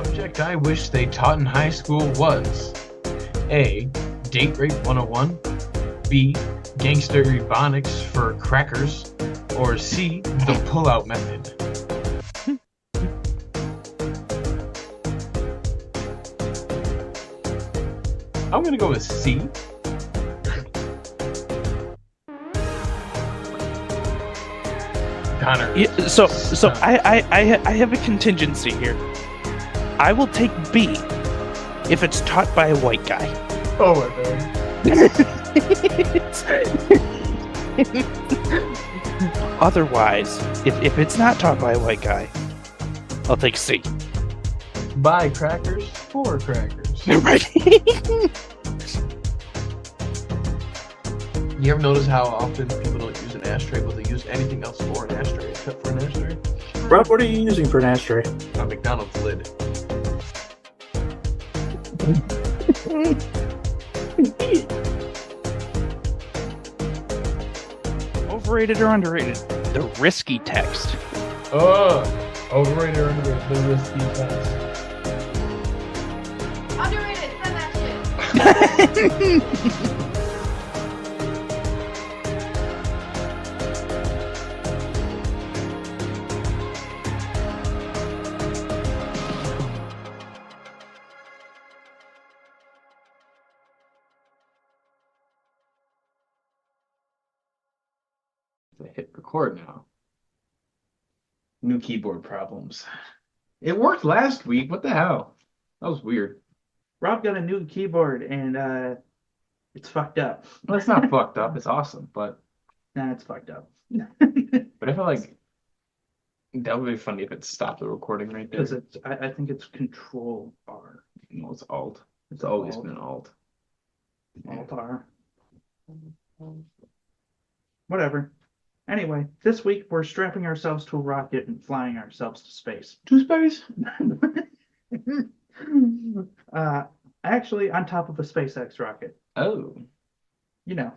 subject I wish they taught in high school was A. Date Rape 101, B. Gangster Ebonics for crackers, or C. The pull-out method. I'm gonna go with C. Connor. Yeah, so I have a contingency here. I will take B if it's taught by a white guy. Oh my god. Otherwise, if it's not taught by a white guy, I'll take C. Buy crackers for crackers. Right? You ever notice how often people don't use an ashtray, but they use anything else for an ashtray except for an ashtray? Rob, what are you using for an ashtray? A McDonald's lid. Overrated or underrated? The risky text. Overrated or underrated? The risky text. Underrated, send that shit. Hit record now. New keyboard problems. It worked last week. What the hell? That was weird. Rob got a new keyboard and it's fucked up. Well, it's not fucked up. It's awesome, but Nah, it's fucked up. I feel like that would be funny if it stopped the recording right there. Because I think it's Control R. No, it's Alt. It's always been Alt. Alt R. Whatever. Anyway, this week we're strapping ourselves to a rocket and flying ourselves to space. To space? Actually, on top of a SpaceX rocket. Oh. You know,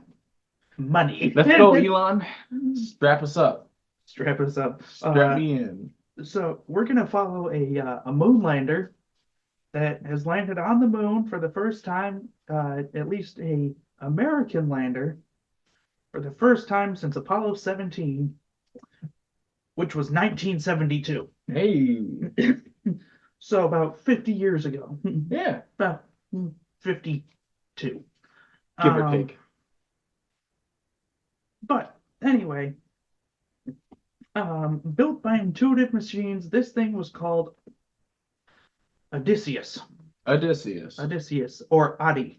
money. Let's go, Elon. Strap us up. Strap us up. Strap me in. So we're gonna follow a moon lander that has landed on the moon for the first time, at least a American lander, for the first time since Apollo 17, which was 1972. Hey. So about 50 years ago. Yeah. About 52. Give or take. But anyway, built by Intuitive Machines, this thing was called Odysseus. Odysseus. Or Adi.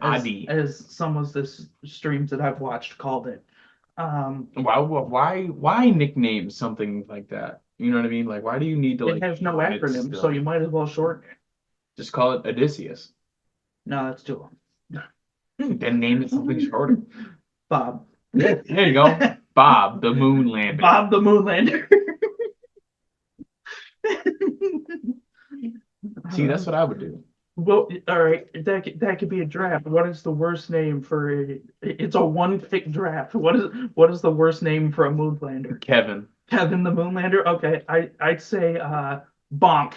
Adi. As some of the streams that I've watched called it. Why nickname something like that? You know what I mean? Like, why do you need to It has no acronym, so you might as well shorten it. just call it Odysseus? No, that's too long. Then name it something shorter. Bob. There you go. Bob the Moon Lander. Bob the Moon Lander. See, that's what I would do. Well, all right, that could be a draft. What is the worst name for a? It's a one-pick draft. What is the worst name for a moon lander? Kevin. Kevin the Moon Lander. Okay, I'd say Bonk.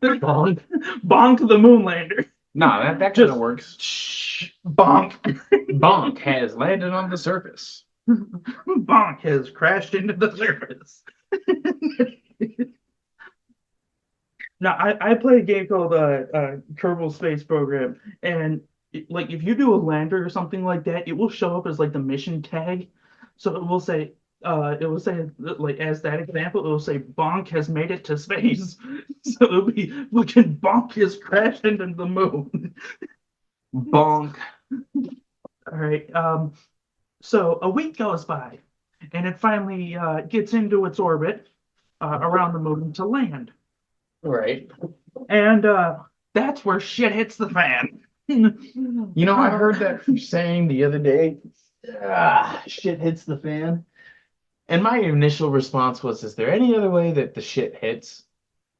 Bonk? Bonk the Moon Lander. Nah, that kind Just- of works. Shh. Bonk. Bonk has landed on the surface. Bonk has crashed into the surface. Now, I play a game called Kerbal Space Program, and like if you do a lander or something like that, it will show up as like the mission tag. So it will say like as that example, it will say Bonk has made it to space. So it'll be looking Bonk has crashed into the moon. Bonk. All right. So a week goes by, and it finally gets into its orbit around the moon to land. Right. And that's where shit hits the fan. You know, I heard that saying the other day. Shit hits the fan. And my initial response was, is there any other way that the shit hits?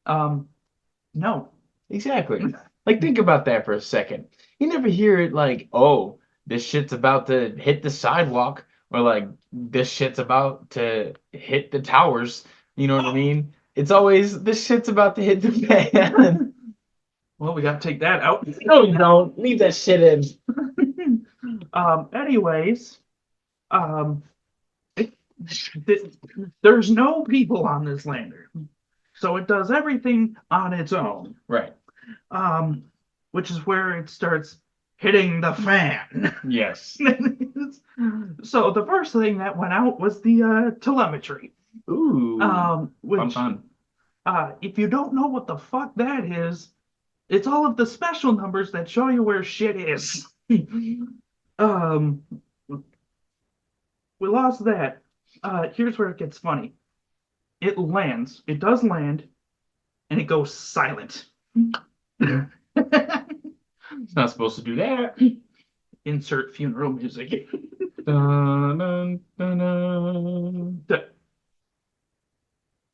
No. Exactly. Like, think about that for a second. You never hear it like, oh, this shit's about to hit the sidewalk, or like, this shit's about to hit the towers. You know what I mean? It's always, this shit's about to hit the fan. Well, we gotta take that out. No, you don't. Leave that shit in. Anyways, um, it, there's no people on this lander, so it does everything on its own. Right. Um, which is where it starts hitting the fan. Yes. So the first thing that went out was the telemetry. Ooh. Which Fun. if you don't know what the fuck that is, it's all of the special numbers that show you where shit is. um, we lost that. Here's where it gets funny. It lands. It does land, and it goes silent. It's not supposed to do that. Insert funeral music. Dun, dun, dun, dun.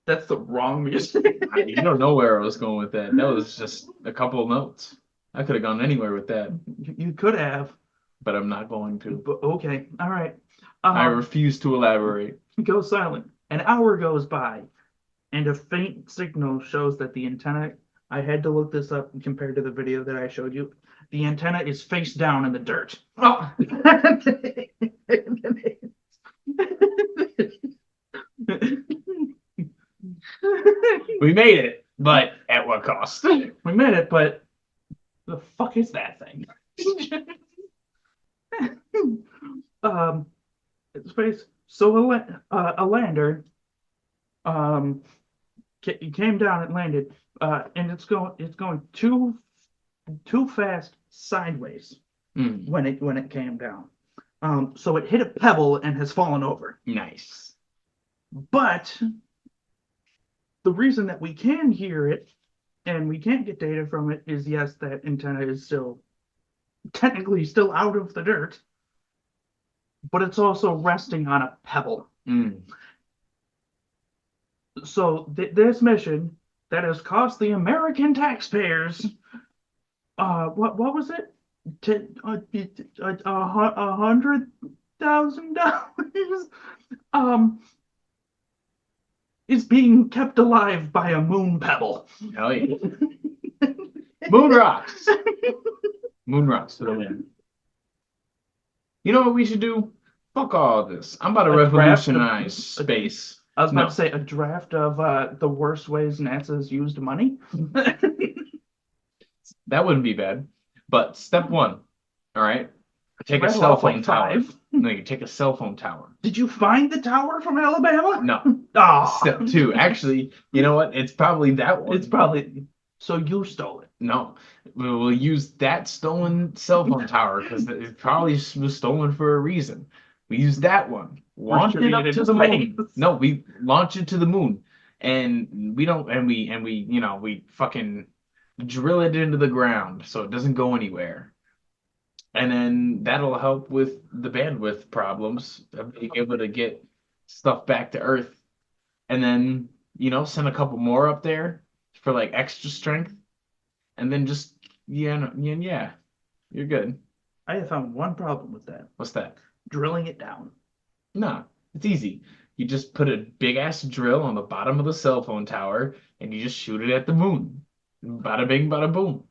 That's the wrong music. You don't know where I was going with that. That was just a couple of notes. I could have gone anywhere with that, You could have, but I'm not going to. but okay, all right. I refuse to elaborate. Go silent. An hour goes by, and a faint signal shows that the antenna. I had to look this up compared to the video that I showed you. The antenna is face down in the dirt. Oh. We made it, but at what cost? We made it, but the fuck is that thing? Space. So a lander came down and landed, and it's going too fast sideways when it came down. So it hit a pebble and has fallen over. Nice. But the reason that we can hear it and we can't get data from it is, yes, that antenna is still technically still out of the dirt, but it's also resting on a pebble. So this mission that has cost the American taxpayers, what was it? $100,000, is being kept alive by a moon pebble. Hell yeah. Moon rocks. Moon rocks for the win. You know what we should do? Fuck all of this. I'm about to revolutionize space. I was about to say a draft of the worst ways NASA's used money. That wouldn't be bad. But step one, all right? Take a Rattle cell off like phone tower. 5. No, you take a cell phone tower. Did you find the tower from Alabama? No. Oh. Step 2. Actually, you know what? It's probably that one. It's probably so you stole it. No. We'll use that stolen cell phone tower because it probably was stolen for a reason. We use that one. Launch it up to the moon. No, we launch it to the moon. And we don't we fucking drill it into the ground so it doesn't go anywhere. And then that'll help with the bandwidth problems of being able to get stuff back to Earth. And then, send a couple more up there for like extra strength. And then just, you're good. I have found one problem with that. What's that? Drilling it down. No, it's easy. You just put a big ass drill on the bottom of the cell phone tower and you just shoot it at the moon. Bada bing, bada boom.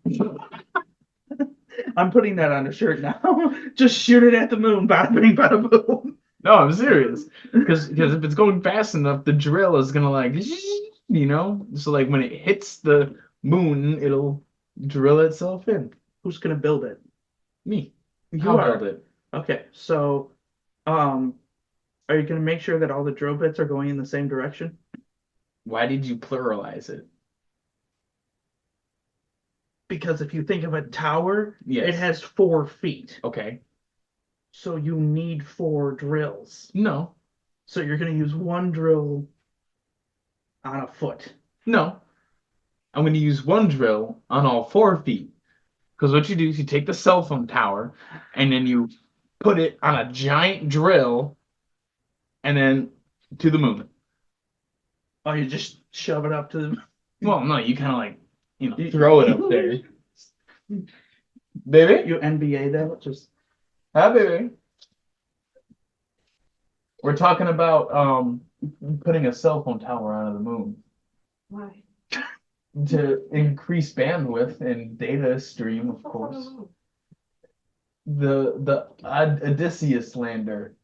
I'm putting that on a shirt now. Just shoot it at the moon. Bada bing, bada boom. No, I'm serious. Because if it's going fast enough, the drill is gonna so like when it hits the moon, it'll drill itself in. Who's gonna build it? Me. You I'll are. build it. Okay, so are you gonna make sure that all the drill bits are going in the same direction? Why did you pluralize it? Because if you think of a tower, Yes. it has 4 feet. Okay. So you need 4 drills. No. So you're gonna use 1 drill on a foot. No. I'm going to use 1 drill on all 4 feet. Because what you do is you take the cell phone tower and then you put it on a giant drill and then to the moon. Oh, you just shove it up to the... Well, no, you kind of like, throw it up there. Baby? You NBA that? Just... Hi, baby. We're talking about putting a cell phone tower onto the moon. Why? to increase bandwidth and data stream, of course. The Odysseus lander.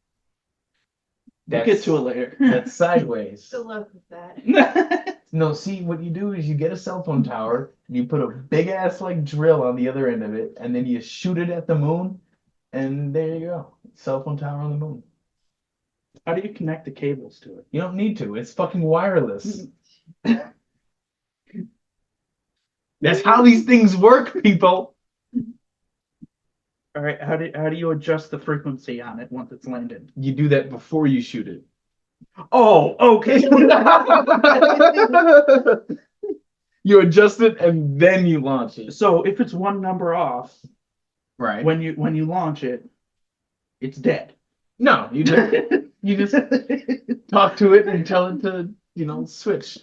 We'll get to it later. That's sideways. The love of that. No, see, what you do is you get a cell phone tower, and you put a big ass like drill on the other end of it, and then you shoot it at the moon, and there you go. Cell phone tower on the moon. How do you connect the cables to it? You don't need to. It's fucking wireless. That's how these things work, people. All right, how do you adjust the frequency on it once it's landed? You do that before you shoot it. Oh, okay. You adjust it and then you launch it. So if it's one number off, Right. when you launch it, it's dead. No, you just talk to it and tell it to, switch.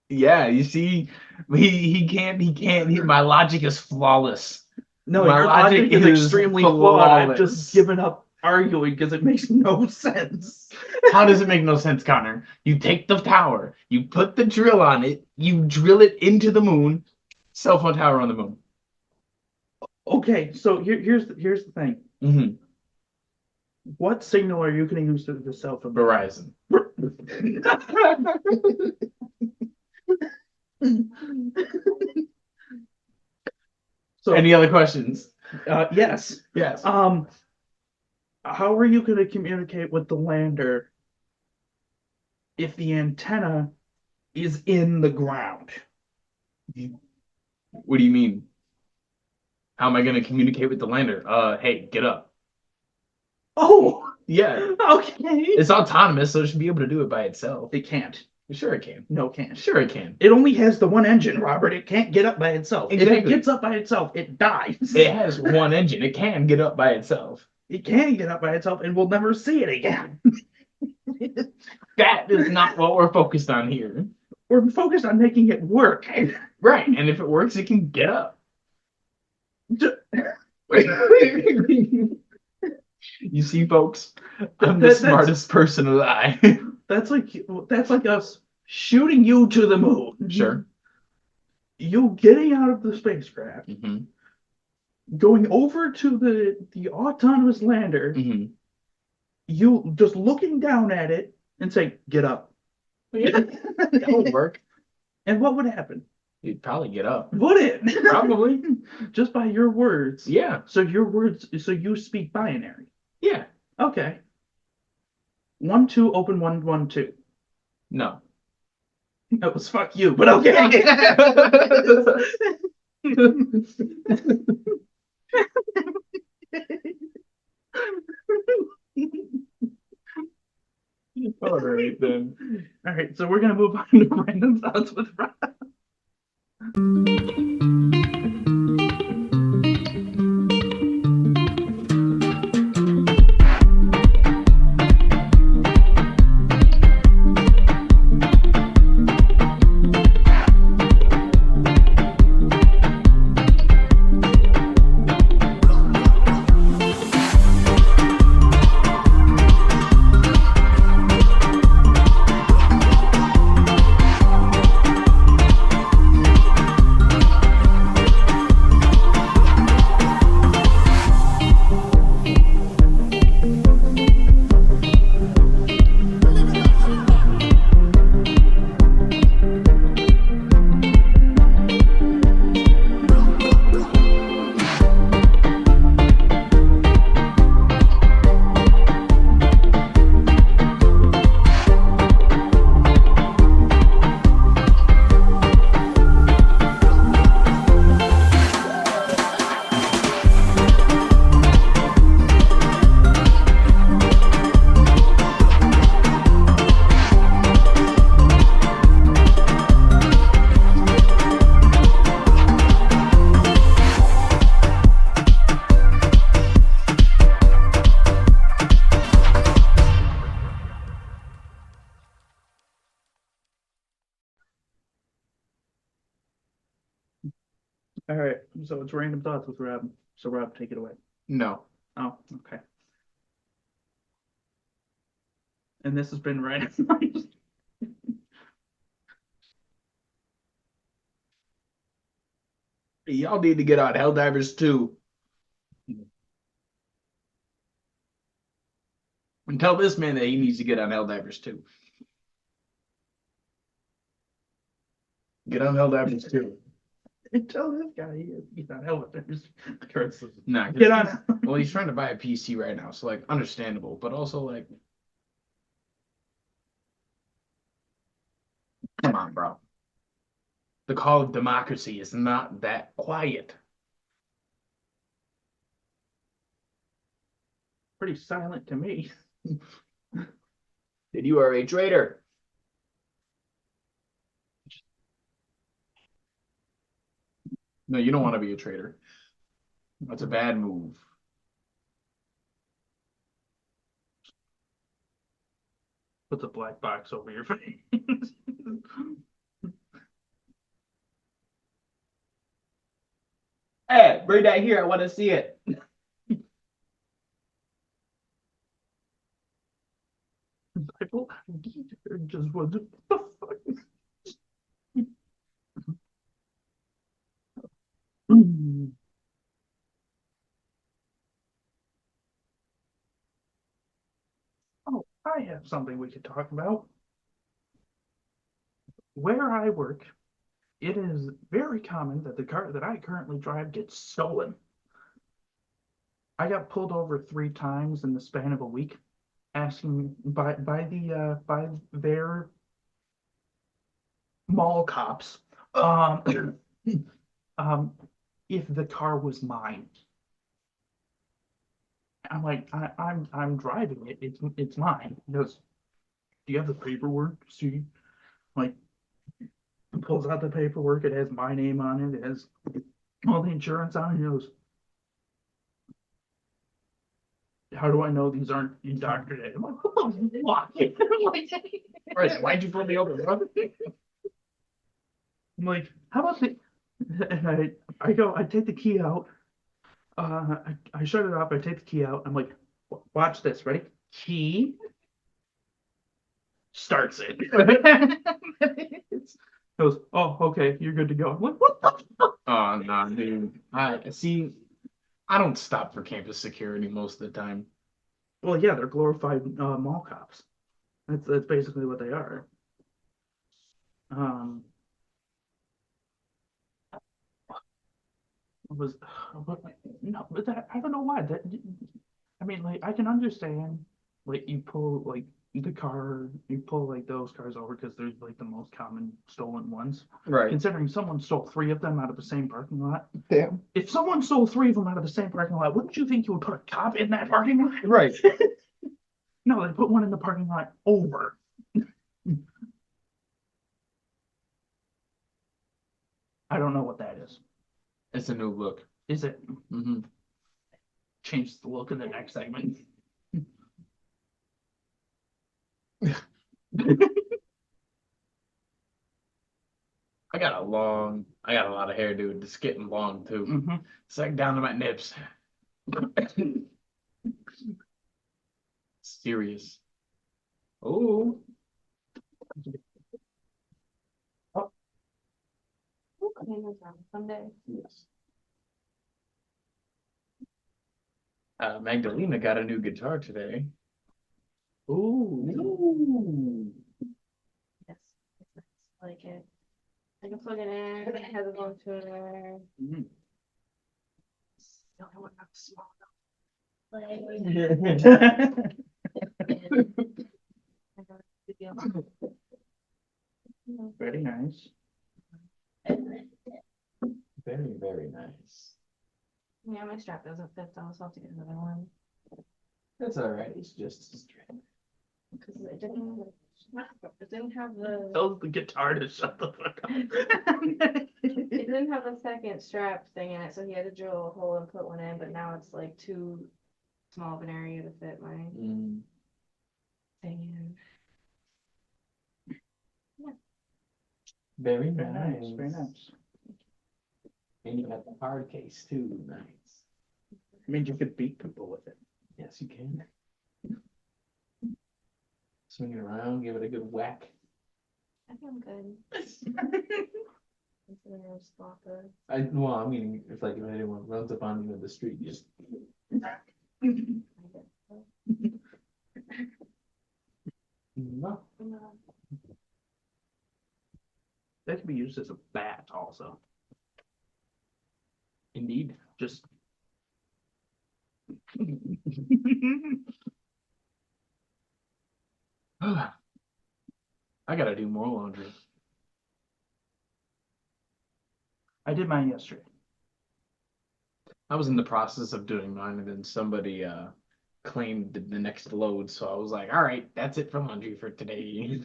Yeah, you see, my logic is flawless. No, My your logic logic is is extremely flawed. I've flawless. just given up arguing because it makes no sense. How does it make no sense, Connor? You take the tower, you put the drill on it, you drill it into the moon, cell phone tower on the moon. Okay, so here's the thing. Mm-hmm. What signal are you going to use to the cell phone? Verizon. So Any other questions? yes. Yes. How are you going to communicate with the lander if the antenna is in the ground? What do you mean? How am I going to communicate with the lander? Hey, get up. Oh, Yeah. okay. It's autonomous, so it should be able to do it by itself. It can't. Sure it can. No, it can't. Sure it can. It only has the one engine, Robert. It can't get up by itself. If it Exactly. gets up by itself, it dies. It has one engine. It can get up by itself. It can get up by itself, and we'll never see it again. That is not what we're focused on here. We're focused on making it work. Right. And if it works, it can get up. You see, folks, I'm the That's- smartest person alive. That's like us shooting you to the moon. Sure. You getting out of the spacecraft, Mm-hmm. going over to the autonomous lander, Mm-hmm. you just looking down at it and saying, "Get up." Yeah, that would work. And what would happen? You'd probably get up. Would it? Probably. Just by your words. Yeah. So you speak binary. Yeah. Okay. 1 2 open 1 1 2. No. That was fuck you, but okay. All right, then. All right, so we're gonna move on to random thoughts with Rob. All right, so it's random thoughts with Rob. So Rob, take it away. No. Oh, okay. And this has been right. Y'all need to get on Helldivers 2. And tell this man that he needs to get on Helldivers 2. Get on Helldivers 2. Tell this guy he's not elevators. Nah, Get on. well, he's trying to buy a PC right now, so like understandable, but also like, come on, bro. The call of democracy is not that quiet. Pretty silent to me. That you are a traitor. No, you don't want to be a traitor. That's a bad move. Put the black box over your face. Hey, bring that here. I want to see it. Just what the fuck? Oh, I have something we could talk about. Where I work, it is very common that the car that I currently drive gets stolen. I got pulled over 3 times in the span of a week, asking by their mall cops, if the car was mine. I'm like, I'm driving it. It's mine. He goes, do you have the paperwork? See, like, pulls out the paperwork. It has my name on it. It has all the insurance on it. He goes, how do I know these aren't indoctrinated? I'm like, what the fuck? Right, why'd you pull me over, bro? I'm like, how about the? And I take the key out. I shut it off. I take the key out. I'm like, watch this. Ready? Key. Starts it. Goes, oh, okay, you're good to go. I'm like, what the fuck? Oh, no, dude. I see. I don't stop for campus security most of the time. Well, yeah, they're glorified mall cops. That's basically what they are. Was no, but that I don't know why that. I mean, like I can understand, like you pull like you pull like those cars over because they're like the most common stolen ones. Right. Considering someone stole 3 of them out of the same parking lot. Damn. If someone stole 3 of them out of the same parking lot, wouldn't you think you would put a cop in that parking lot? Right. No, they put one in the parking lot over. I don't know what that is. It's a new look. Is it Mm-hmm. change the look in the next segment? I got a lot of hair, dude. It's getting long too. Mm-hmm. It's like down to my nips. Serious. Oh. Someday. Yes. Magdalena got a new guitar today. Ooh. Yes. It's nice. I like it. I can plug it in. It has its own tuner. Mm. The only one that's small enough. Very nice. Very, very nice. Yeah, my strap doesn't fit though, so I'll have to get another one. That's all right. It's just a strap. Because it didn't have the Tell the guitar to shut the fuck up. it didn't have the second strap thing in it, so he had to drill a hole and put one in, but now it's like too small of an area to fit my thing in. Very Very nice. nice. Very nice. And you got the hard case too. Nice. Means you could beat people with it. Yes, you can. Swing it around, give it a good whack. I think I'm good. Considering I'm sloppy. Well, I mean, if anyone runs up on you in the street, you just. I guess so. No. No. That can be used as a bat also. Indeed. Just I gotta do more laundry. I did mine yesterday. I was in the process of doing mine, and then somebody claimed the next load, so I was like, all right, that's it for laundry for today.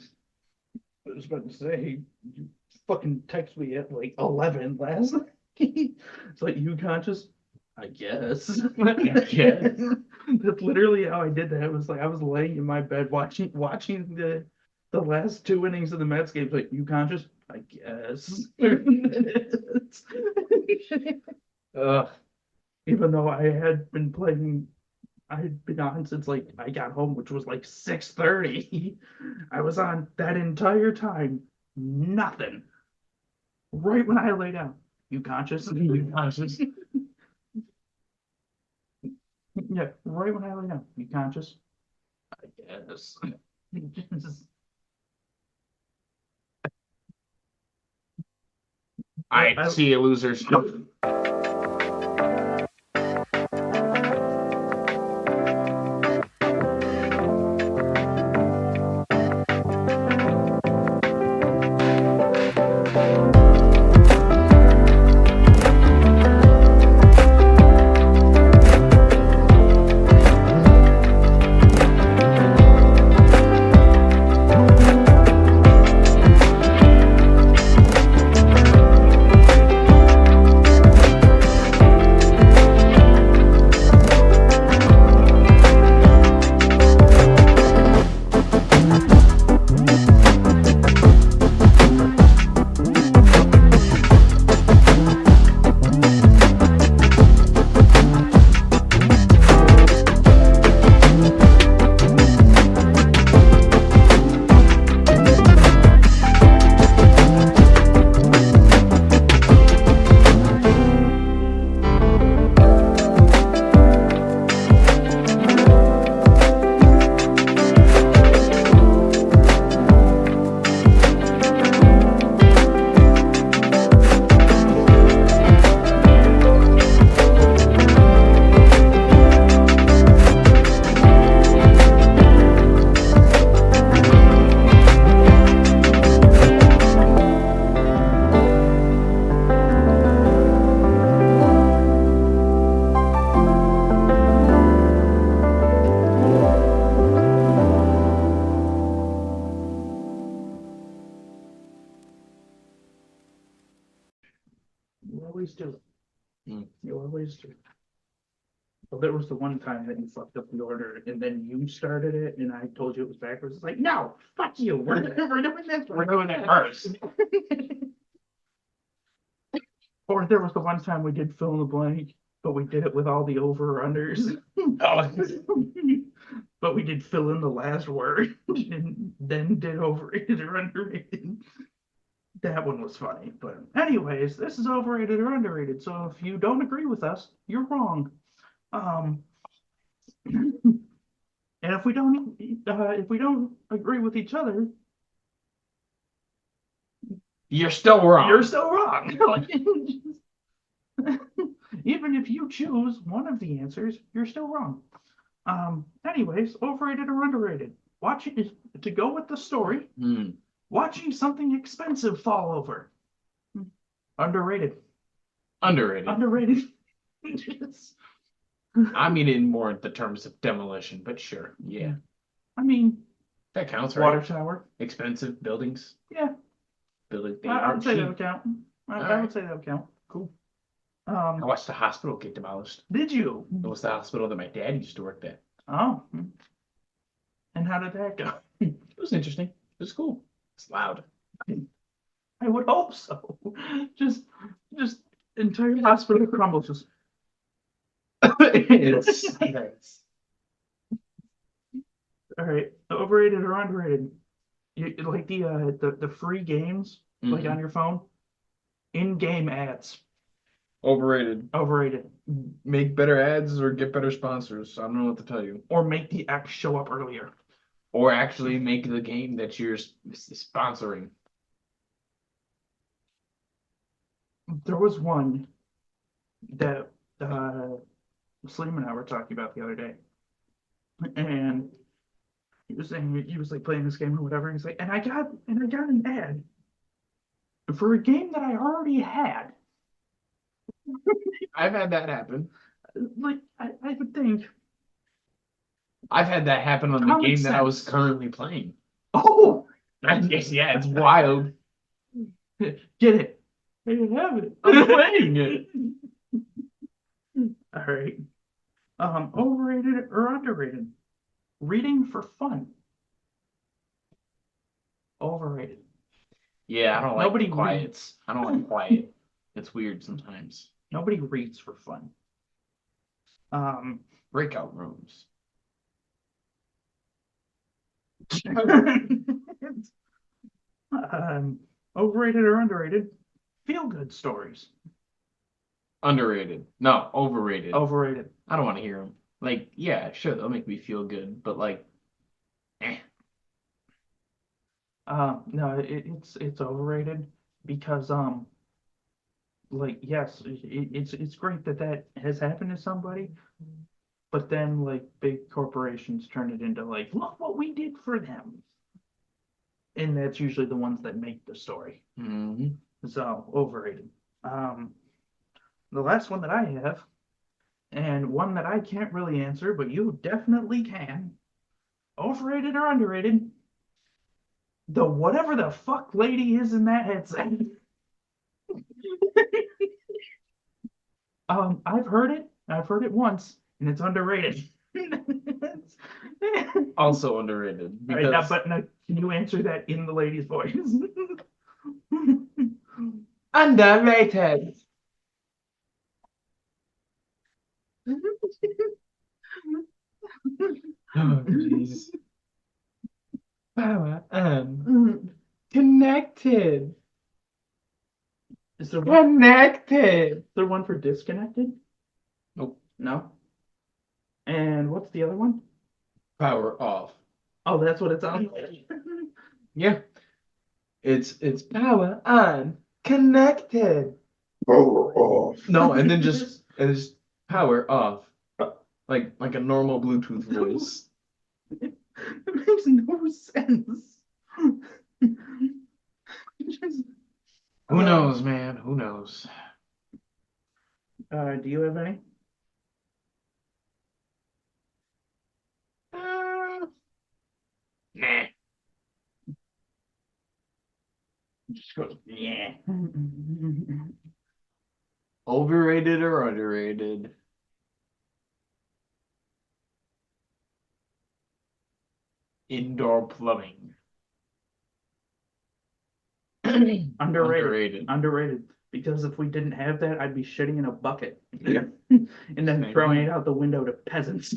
I was about to say, you fucking text me at like 11 last night. It's like, you conscious? I guess. guess. That's literally how I did that. It was like I was laying in my bed watching the last 2 innings of the Mets game. It's like, you conscious? I guess. Ugh. Even though I had been playing, I had been on since like I got home, which was like 6:30. I was on that entire time, nothing. Right when I lay down. You conscious? You conscious? Yeah, right when I lay down. You conscious? I guess. Just- All right, see you, losers. You always do. Mm. You always do. Well, there was the one time that you fucked up the order and then you started it and I told you it was backwards. It's like, no, fuck you. We're doing this. We're doing it first. Or there was the one time we did fill in the blank, but we did it with all the over or unders. Oh. But we did fill in the last word and then did overrated or underrated. That one was funny. But anyways, this is overrated or underrated. So if you don't agree with us, you're wrong. And if we don't agree with each other, You're still wrong. you're still wrong. Even if you choose one of the answers, you're still wrong. Anyways, overrated or underrated? Watching to go with the story, watching something expensive fall over. Underrated. Underrated. Underrated. I mean, in more the terms of demolition, but sure, yeah, I mean, that counts, water right? tower. Expensive buildings. Yeah, Building. They I aren't would say that cheap. would count. I Alright. would say that would count. Cool. I Um, watched the hospital get demolished. did you? It was the hospital that my dad used to work at. Oh. And how did that go? It was interesting. It was cool. It's loud. I would hope so. Just entire hospital crumbles. Just It's All right, overrated or underrated? You like the free games like on your phone? In-game ads, Overrated. overrated. Make better ads or get better sponsors. I don't know what to tell you. Or make the app show up earlier. Or actually make the game that you're sponsoring. There was one that Slim and I were talking about the other day, and he was saying he was like playing this game or whatever. And he's like, and I got an ad for a game that I already had. I've had that happen. Like I would think, I've had that happen on the Common game that I was sense. currently playing. oh, Yeah, it's wild. get it. I didn't have it. I'm playing it. All right. Overrated or underrated? Reading for fun. Overrated. Yeah, I don't like Nobody quiets. I don't like quiet. It's weird sometimes. Nobody reads for fun. Breakout rooms. Overrated or underrated? Feel good stories. Underrated. No, overrated. Overrated. I don't want to hear them. Like, yeah, sure, they'll make me feel good, but like, eh. No, it's overrated because like yes, it's great that that has happened to somebody, but then like big corporations turn it into like look what we did for them, and that's usually the ones that make the story. Mhm. So overrated. The last one that I have, and one that I can't really answer, but you definitely can. Overrated or underrated? The whatever the fuck lady is in that headset. I've heard it. I've heard it once, and it's underrated. Also underrated All right, now, because but now, can you answer that in the lady's voice? underrated. Oh, jeez. Power and connected. Is there one, Connected. is there one for disconnected? Nope. No. And what's the other one? Power off. Oh, that's what it's on. Yeah. It's power on connected. Power off. No, and then just power off. Like a normal Bluetooth voice. It makes no sense. Just, Who knows, man? Who knows? do you have any? Nah. Just goes, yeah. Overrated or underrated? Indoor plumbing. Underrated. Underrated. Because if we didn't have that, I'd be shitting in a bucket. And then Same. throwing it out the window to peasants.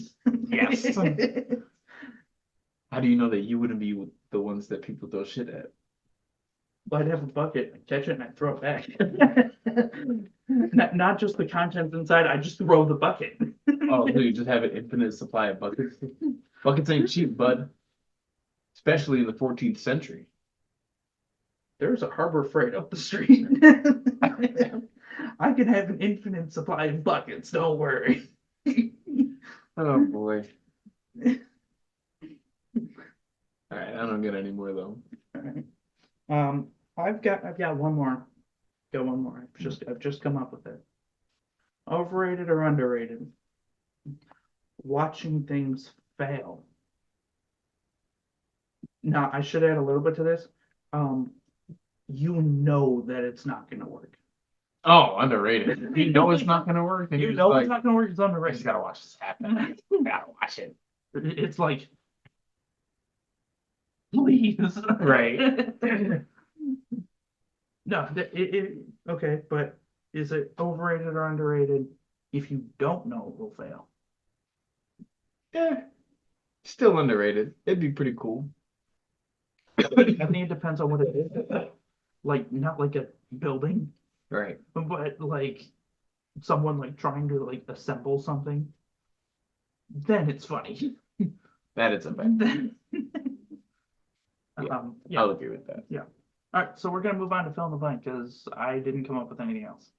Yes. How do you know that you wouldn't be the ones that people throw shit at? I'd have a bucket, I'd catch it, and I'd throw it back. Not just the contents inside, I just throw the bucket. Oh, so you just have an infinite supply of buckets? Buckets ain't cheap, bud. Especially in the 14th century. There's a Harbor Freight up the street. I can have an infinite supply of buckets, don't worry. Oh boy. All right, I don't get any more though. I've got one more. Got one more. I've just come up with it. Overrated or underrated? Watching things fail. Now, I should add a little bit to this. You know that it's not gonna work. Oh, underrated. You know it's not gonna work, and You you're know just it's like, not gonna work. It's I underrated. just gotta watch this happen. Gotta watch it. It's like, please. Right. No, okay, but is it overrated or underrated if you don't know it will fail? Yeah. Still underrated. It'd be pretty cool. I think it depends on what it is. Like, not like a building, Right. but like someone like trying to like assemble something. Then it's funny. That is a fact. Then, Yeah. yeah. I'll agree with that. Yeah. All right, so we're gonna move on to fill in the blank because I didn't come up with anything else.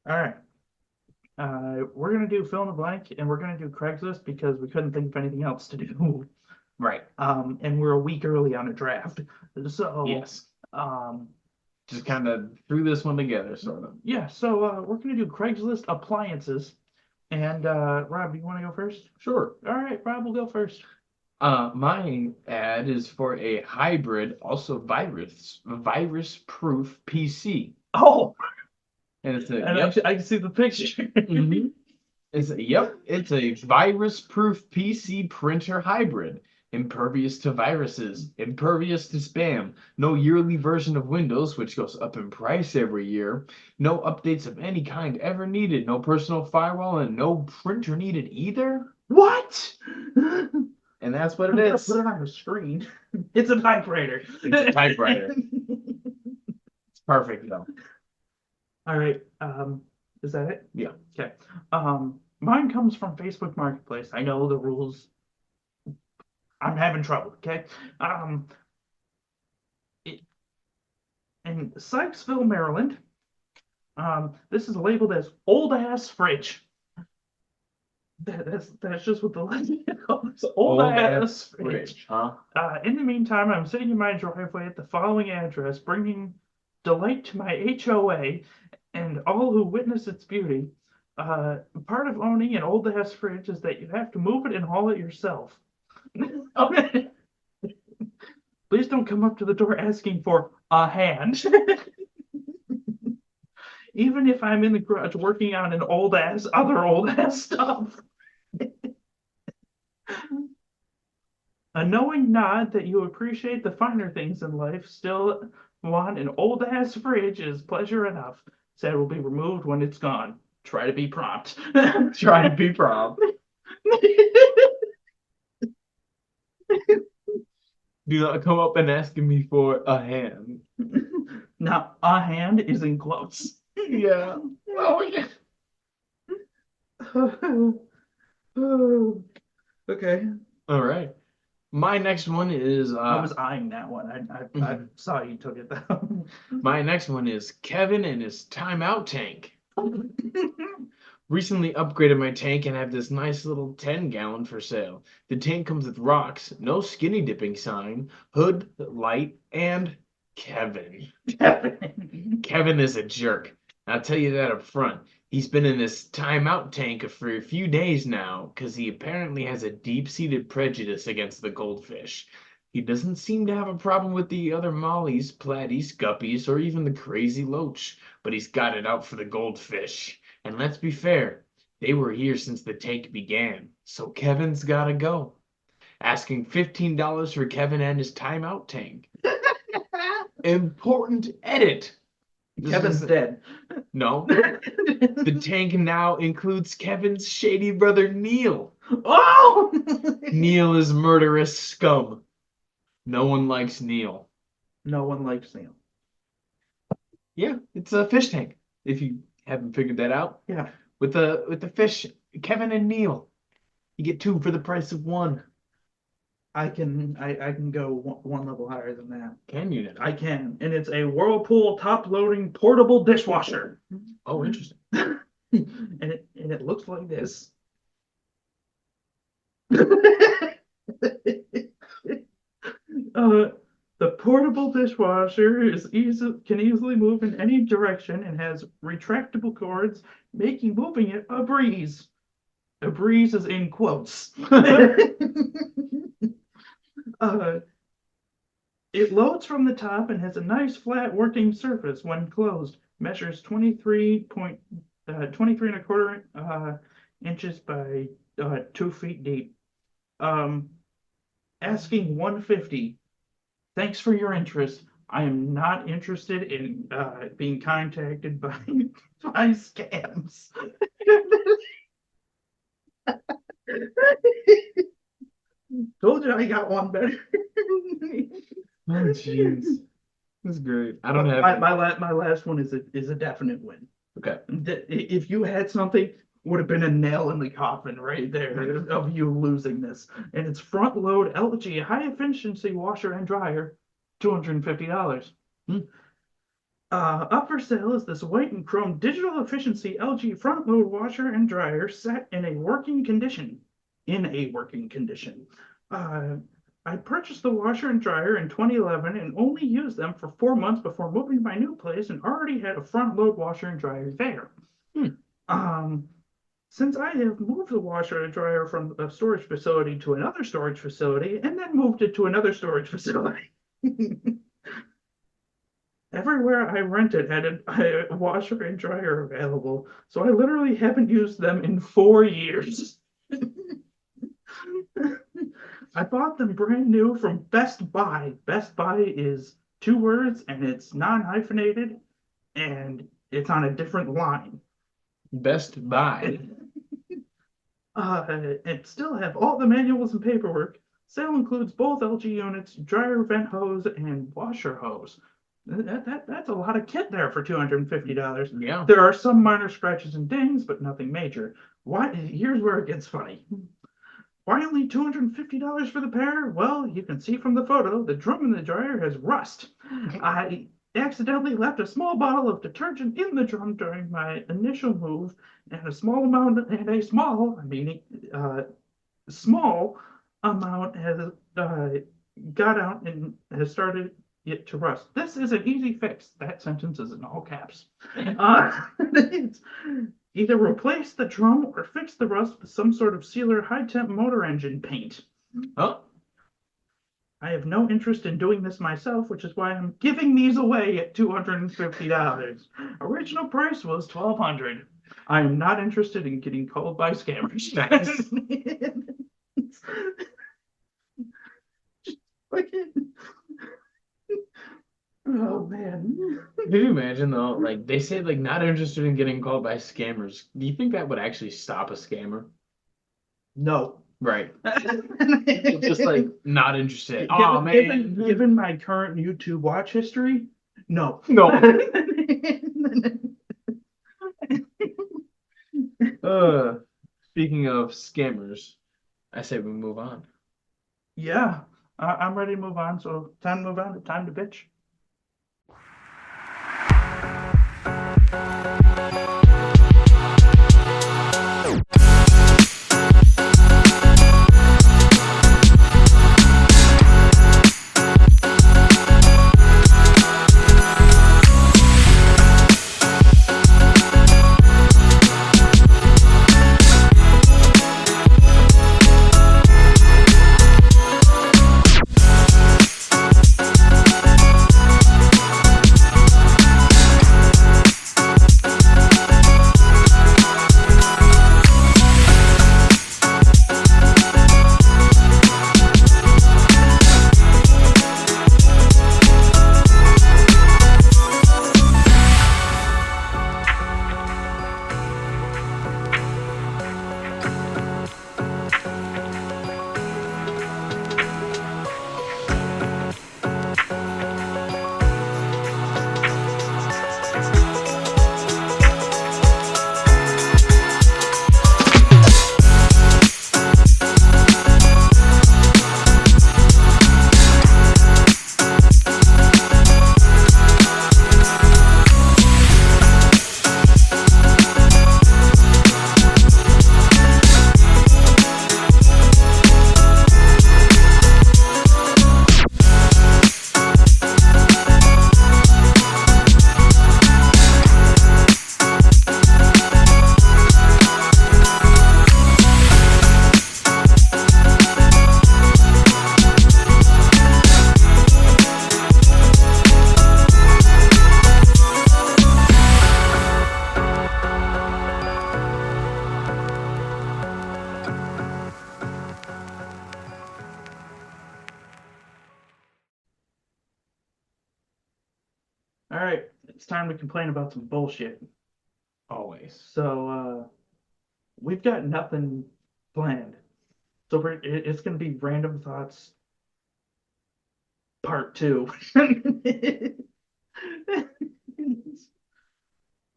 All right. We're gonna do fill in the blank, and we're gonna do Craigslist because we couldn't think of anything else to do. Right. And we're a week early on a draft, so Yes. um, Just kind of threw this one together, sort of. yeah. So we're gonna do Craigslist appliances, and Rob, do you want to go first? Sure. All right, Rob will go first. My ad is for a hybrid, also virus-proof PC. Oh, And it's a and yep. I can see the picture. Mhm. It's a virus-proof PC printer hybrid. Impervious to viruses, impervious to spam, no yearly version of Windows, which goes up in price every year, no updates of any kind ever needed, no personal firewall, and no printer needed either. What? And that's what I'm it gonna is. put it on the screen. It's a typewriter. It's a typewriter. It's perfect though. All right. Is that it? Yeah. Okay. Mine comes from Facebook Marketplace. I know the rules. I'm having trouble. Okay. In Sykesville, Maryland. This is labeled as old ass fridge. That's just what the legend calls old ass fridge. Huh? In the meantime, I'm sitting in my driveway at the following address, bringing delight to my HOA and all who witness its beauty. Part of owning an old ass fridge is that you have to move it and haul it yourself. Please don't come up to the door asking for a hand. Even if I'm in the garage working on an other old ass stuff. A knowing nod that you appreciate the finer things in life, still want an old ass fridge is pleasure enough. Said will be removed when it's gone. Try to be prompt. Try to be prompt. Do not come up and asking me for a hand. Now, a hand is in quotes. Yeah. Oh yeah. Okay. All right. My next one is I was eyeing that one. I saw you took it though. my next one is Kevin and his timeout tank. Recently upgraded my tank and have this nice little 10-gallon for sale. The tank comes with rocks, no skinny dipping sign, hood, light, and Kevin. Kevin is a jerk. I'll tell you that up front. He's been in this timeout tank for a few days now because he apparently has a deep-seated prejudice against the goldfish. He doesn't seem to have a problem with the other mollies, platies, guppies, or even the crazy loach, but he's got it out for the goldfish. And let's be fair, they were here since the tank began, so Kevin's gotta go. Asking $15 for Kevin and his timeout tank. Important edit. Kevin's dead. No. The tank now includes Kevin's shady brother Neil. Oh! Neil is murderous scum. No one likes Neil. No one likes Neil. Yeah, it's a fish tank. If you haven't figured that out. Yeah. With the fish, Kevin and Neil. You get 2 for the price of 1. I can go one level higher than that. Can you now? I can, and it's a Whirlpool top-loading portable dishwasher. Oh, interesting. and it looks like this. The portable dishwasher can easily move in any direction and has retractable cords, making moving it a breeze. A breeze is in quotes. It loads from the top and has a nice flat working surface when closed. Measures 23 and a quarter inches by 2 feet deep. Asking $150. Thanks for your interest. I am not interested in being contacted by scams. Told you I got one better. Oh, jeez. That's great. I don't have my last one is a definite win. Okay. If you had something, would have been a nail in the coffin right there of you losing this. And it's front load LG high efficiency washer and dryer, $250. Up for sale is this white and chrome digital efficiency LG front load washer and dryer set in a working condition. I purchased the washer and dryer in 2011 and only used them for 4 months before moving to my new place and already had a front load washer and dryer there. Since I have moved the washer and dryer from a storage facility to another storage facility and then moved it to another storage facility. Everywhere I rented had a washer and dryer available, so I literally haven't used them in 4 years. I bought them brand new from Best Buy. Best Buy is 2 words and it's non-hyphenated and it's on a different line. Best Buy. And still have all the manuals and paperwork. Sale includes both LG units, dryer vent hose, and washer hose. That's a lot of kit there for $250. Yeah. There are some minor scratches and dings, but nothing major. Here's where it gets funny. Why only $250 for the pair? Well, you can see from the photo, the drum in the dryer has rust. I accidentally left a small bottle of detergent in the drum during my initial move, and a small amount has got out and has started it to rust. This is an easy fix. That sentence is in all caps. It's either replace the drum or fix the rust with some sort of sealer high-temp motor engine paint. Oh. I have no interest in doing this myself, which is why I'm giving these away at $250. Original price was $1,200. I am not interested in getting called by scammers. Oh man. Can you imagine though? Like they say, like not interested in getting called by scammers. Do you think that would actually stop a scammer? No. Right. Just like not interested. Oh man. Given my current YouTube watch history, no. No. Speaking of scammers, I say we move on. Yeah, I'm ready to move on. So time to move on. Time to bitch. it's time to complain about some bullshit. Always. So we've got nothing planned. So it's gonna be random thoughts part 2.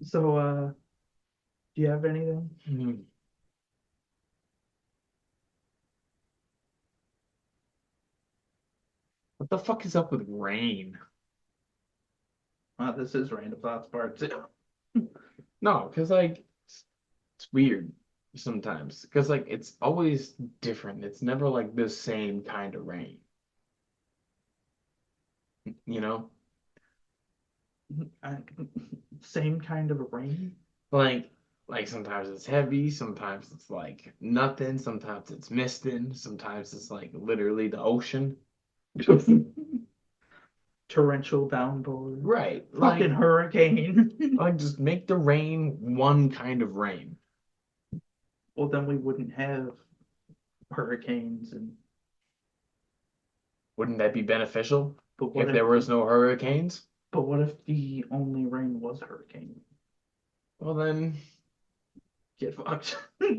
So do you have anything? What the fuck is up with rain? This is random thoughts part 2. No, because like it's weird sometimes. Because like it's always different. It's never like the same kind of rain. You know? Same kind of rain. Like sometimes it's heavy, sometimes it's like nothing, sometimes it's misting, sometimes it's like literally the ocean. Torrential downpour. Right. Fucking hurricane. Like just make the rain one kind of rain. Well, then we wouldn't have hurricanes and. Wouldn't that be beneficial But what if there was no hurricanes? But what if the only rain was hurricane? Well then, Get fucked. I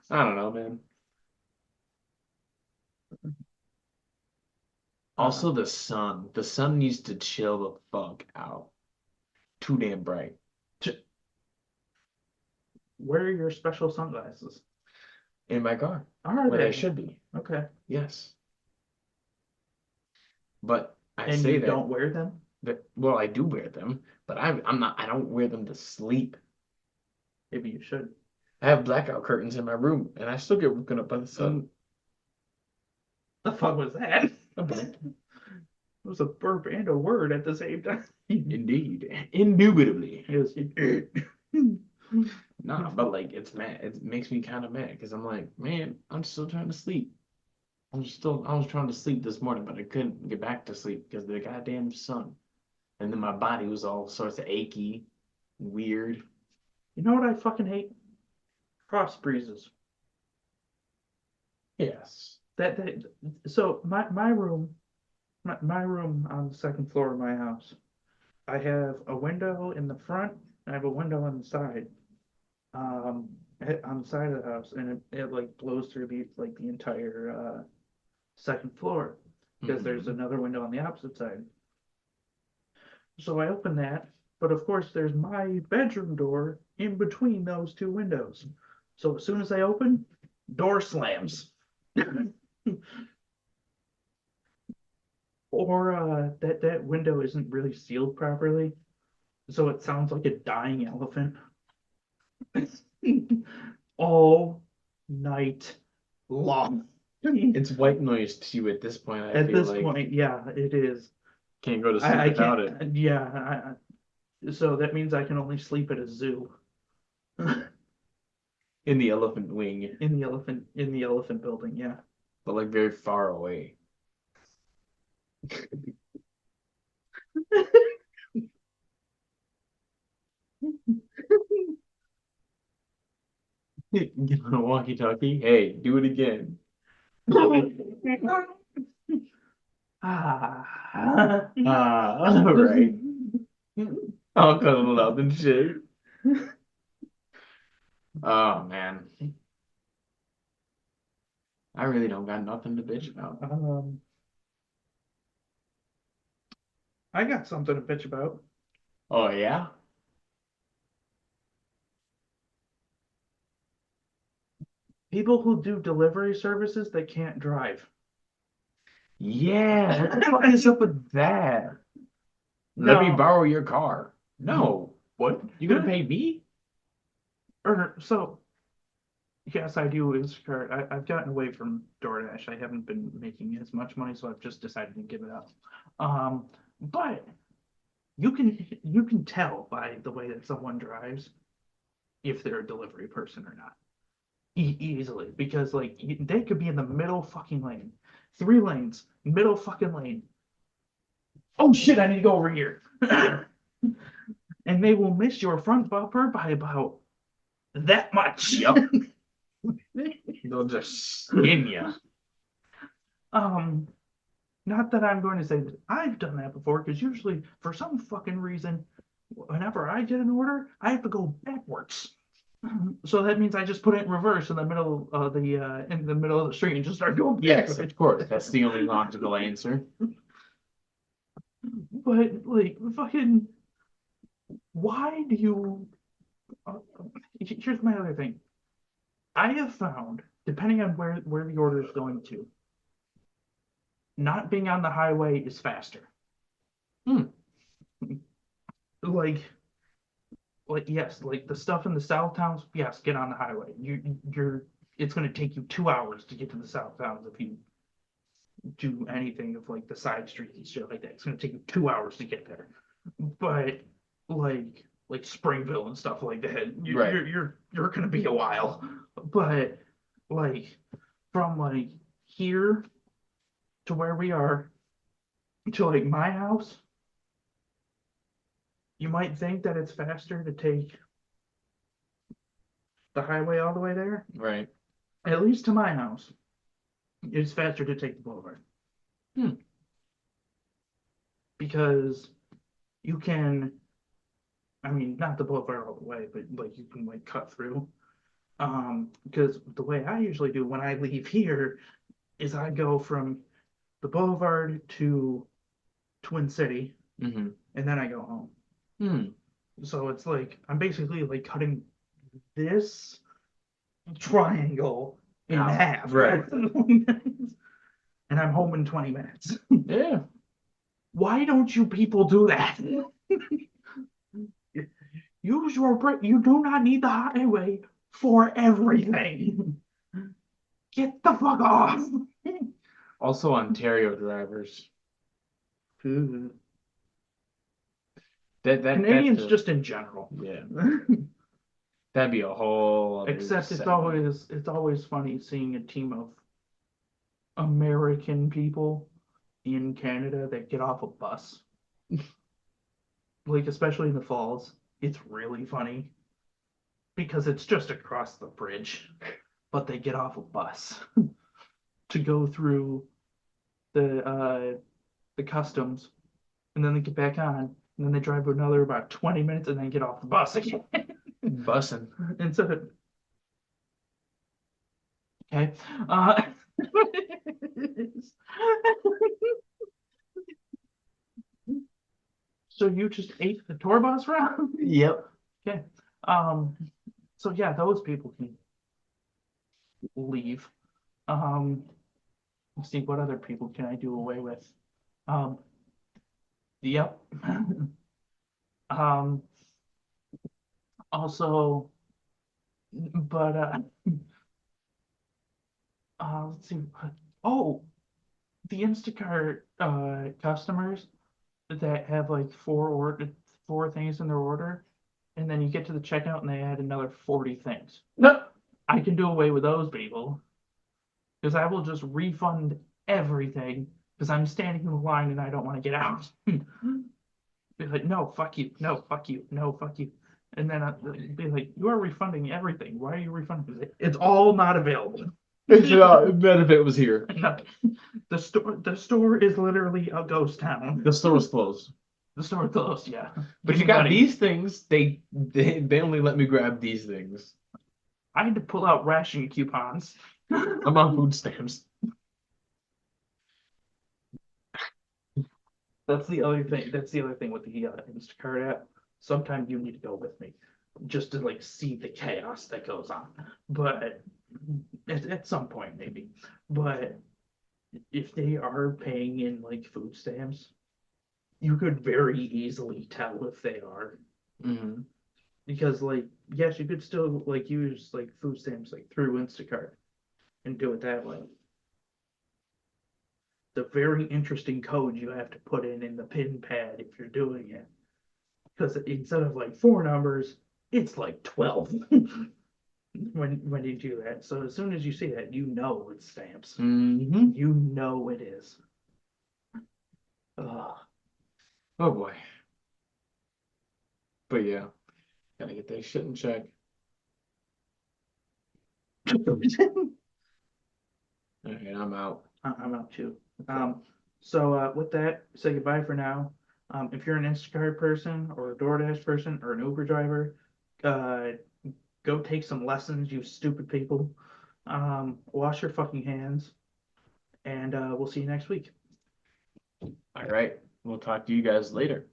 don't know, man. Also, the sun. The sun needs to chill the fuck out. Too damn bright. Where are your special sunglasses? In my car. Are Where they? they should be. Okay. Yes. But I And say you that. don't wear them? Well, I do wear them, but I'm not. I don't wear them to sleep. Maybe you should. I have blackout curtains in my room, and I still get woken up by the sun. The fuck was that? A burp. It was a burp and a word at the same time. Indeed, indubitably. It was. Nah, but like it's mad. It makes me kind of mad because I'm like, man, I'm still trying to sleep. I was trying to sleep this morning, but I couldn't get back to sleep because of the goddamn sun. And then my body was all sorts of achy, weird. You know what I fucking hate? Cross breezes. Yes. So my room on the second floor of my house. I have a window in the front. I have a window on the side. On the side of the house, and it like blows through the entire second floor because there's another window on the opposite side. So I open that, but of course there's my bedroom door in between those two windows. So as soon as I open, door slams. Or that window isn't really sealed properly, so it sounds like a dying elephant all night long. It's white noise to you at this point. I At feel this like point, yeah, it is. can't go to sleep I without can't. it. Yeah, so that means I can only sleep at a zoo. In the elephant wing, In the elephant building, yeah. but like very far away. Get on a walkie-talkie. Hey, do it again. Ah. All right. I'll cuddle up and shit. Oh man, I really don't got nothing to bitch about. I got something to bitch about. Oh yeah? People who do delivery services that can't drive. Yeah. What is up with that? Let me No. borrow your car. No. What? You gonna pay me? So, yes, I do Instacart. I've gotten away from DoorDash. I haven't been making as much money, so I've just decided to give it up. But you can tell by the way that someone drives if they're a delivery person or not. Easily, because like they could be in the middle fucking lane, 3 lanes, middle fucking lane. Oh shit, I need to go over here. And they will miss your front bumper by about that much. Yep. They'll just skin you. Not that I'm going to say that I've done that before, because usually, for some fucking reason, whenever I get an order, I have to go backwards. So that means I just put it in reverse in the middle of the street and just start going Yes, backwards. of course. That's the only logical answer. But like, fucking, why do you? Here's my other thing. I have found, depending on where the order is going to, not being on the highway is faster. Like, yes, like the stuff in the south towns, yes, get on the highway. It's going to take you 2 hours to get to the south towns if you do anything of like the side streets and shit like that. It's going to take you 2 hours to get there. But like Springville and stuff like that, Right. you're going to be a while. But like from like here to where we are to like my house, you might think that it's faster to take the highway all the way there. Right. At least to my house, it's faster to take the boulevard. Because you can, I mean, not the boulevard all the way, but like you can like cut through. Because the way I usually do when I leave here is I go from the boulevard to Twin City, Mm-hmm. and then I go home. So it's like I'm basically like cutting this triangle in half. Right. And I'm home in 20 minutes. Yeah. Why don't you people do that? Use your brain. You do not need the highway for everything. Get the fuck off. Also, Ontario drivers. That Canadians that's just in general. yeah. That'd be a whole other Except it's segment. always funny seeing a team of American people in Canada that get off a bus. Like especially in the falls. It's really funny. Because it's just across the bridge. But they get off a bus to go through the customs, and then they get back on, and then they drive another about 20 minutes and then get off the bus again. Bussin'. And so, okay. So you just ate the tour bus round? Yep. Okay. So yeah, those people can leave. Let's see, what other people can I do away with? Yep. Also, but let's see. Oh, the Instacart customers that have like four things in their order, and then you get to the checkout and they add another 40 things. No. I can do away with those people because I will just refund everything because I'm standing in the line and I don't want to get out. Be like, no, fuck you, no, fuck you, no, fuck you. And then I'll be like, you are refunding everything. Why are you refunding? It's all not available. It's not, none of it was here. No. The store is literally a ghost town. The store was closed. The store closed, yeah. But Give you me got money. these things. They only let me grab these things. I had to pull out ration coupons. I'm on food stamps. That's the other thing. That's the other thing with the Instacart app. Sometimes you need to go with me, just to like see the chaos that goes on. But at some point maybe. But if they are paying in like food stamps, you could very easily tell if they are. Mm-hmm. Because like yes, you could still like use like food stamps like through Instacart and do it that way. The very interesting code you have to put in the pin pad if you're doing it. Because instead of like 4 numbers, it's like 12 when you do that. So as soon as you see that, you know it's stamps. Mm-hmm. You know it is. Ugh. Oh boy. But yeah, gotta get that shit in check. All right, I'm out. I'm out too. So with that, say goodbye for now. If you're an Instacart person or a DoorDash person or an Uber driver, uh, go take some lessons, you stupid people. Wash your fucking hands, and we'll see you next week. All right. We'll talk to you guys later.